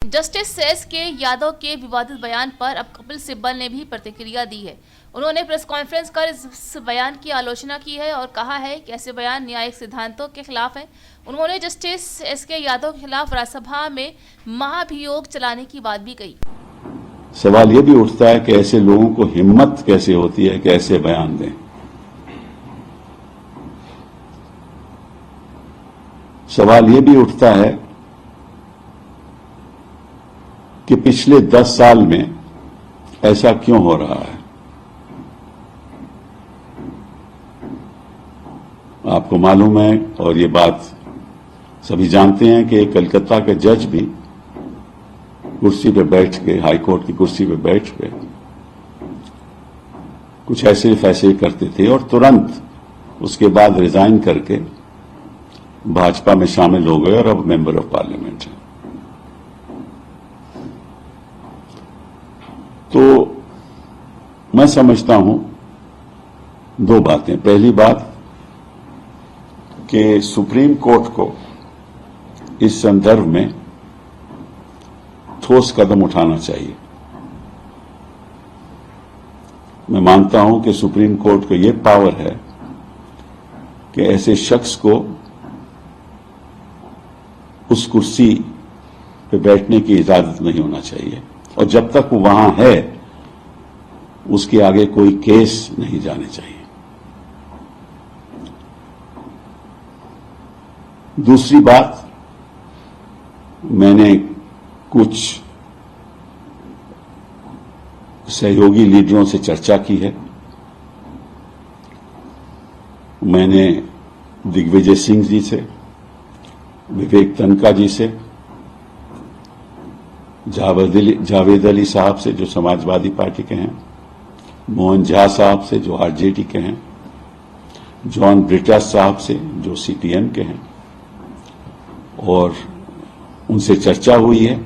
Justice SK. Yadav के विवादित बयान पर अब कपिल सिब्बल ने भी प्रतिक्रिया दी है। उन्होंने प्रेस कॉन्फ्रेंस कर इस बयान की आलोचना की है और कहा है कि ऐसे बयान न्यायिक सिद्धांतों के खिलाफ हैं। उन्होंने जस्टिस एस.के. यादव के खिलाफ राज्यसभा में महाभियोग चलाने की बात भी कही। सवाल यह भी उठता है कि ऐसे लोगों को हिम्मत कैसे होती है कि ऐसे बयान दें। सवाल यह भी उठता है कि पिछले 10 साल में ऐसा क्यों हो रहा है। आपको मालूम है और ये बात सभी जानते हैं कि कलकत्ता के जज भी कुर्सी पे बैठ के, हाईकोर्ट की कुर्सी पे बैठ के कुछ ऐसे फैसले करते थे और तुरंत उसके बाद रिजाइन करके भाजपा में शामिल हो गए और अब मेंबर ऑफ पार्लियामेंट हैं। तो मैं समझता हूं दो बातें। पहली बात कि सुप्रीम कोर्ट को इस संदर्भ में ठोस कदम उठाना चाहिए। मैं मानता हूं कि सुप्रीम कोर्ट को यह पावर है कि ऐसे शख्स को उस कुर्सी पे बैठने की इजाजत नहीं होना चाहिए और जब तक वो वहां है उसके आगे कोई केस नहीं जाने चाहिए। दूसरी बात, मैंने कुछ सहयोगी लीडरों से चर्चा की है। मैंने दिग्विजय सिंह जी से, विवेक तनखा जी से, जावेद अली साहब से जो समाजवादी पार्टी के हैं, मोहन झा साहब से जो आरजेडी के हैं, जॉन ब्रिटा साहब से जो सीपीएम के हैं, और उनसे चर्चा हुई है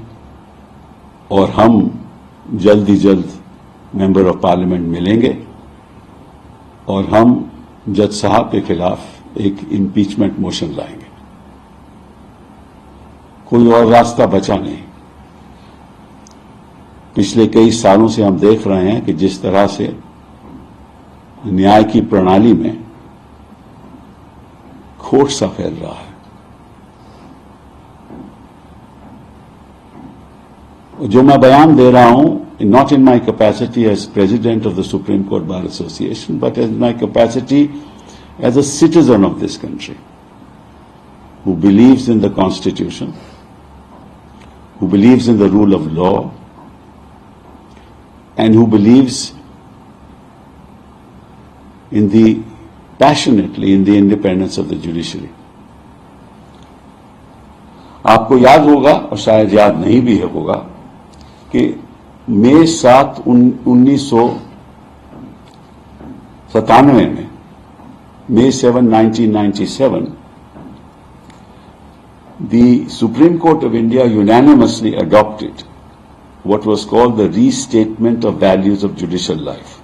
और हम जल्द ही जल्द मेंबर ऑफ पार्लियामेंट मिलेंगे और हम जज साहब के खिलाफ एक इम्पीचमेंट मोशन लाएंगे। कोई और रास्ता बचा नहीं। पिछले कई सालों से हम देख रहे हैं कि जिस तरह से न्याय की प्रणाली में खोट सा फैल रहा है। जो मैं बयान दे रहा हूं, not in my capacity as president of the Supreme Court Bar Association, but as my capacity as a citizen of this country who believes in the Constitution, who believes in the rule of law, and who believes passionately in the independence of the judiciary. आपको याद होगा और शायद याद नहीं भी होगा कि मई 7, 1997 में, May 7, 1997, the Supreme Court of India unanimously adopted what was called the Restatement of Values of Judicial Life.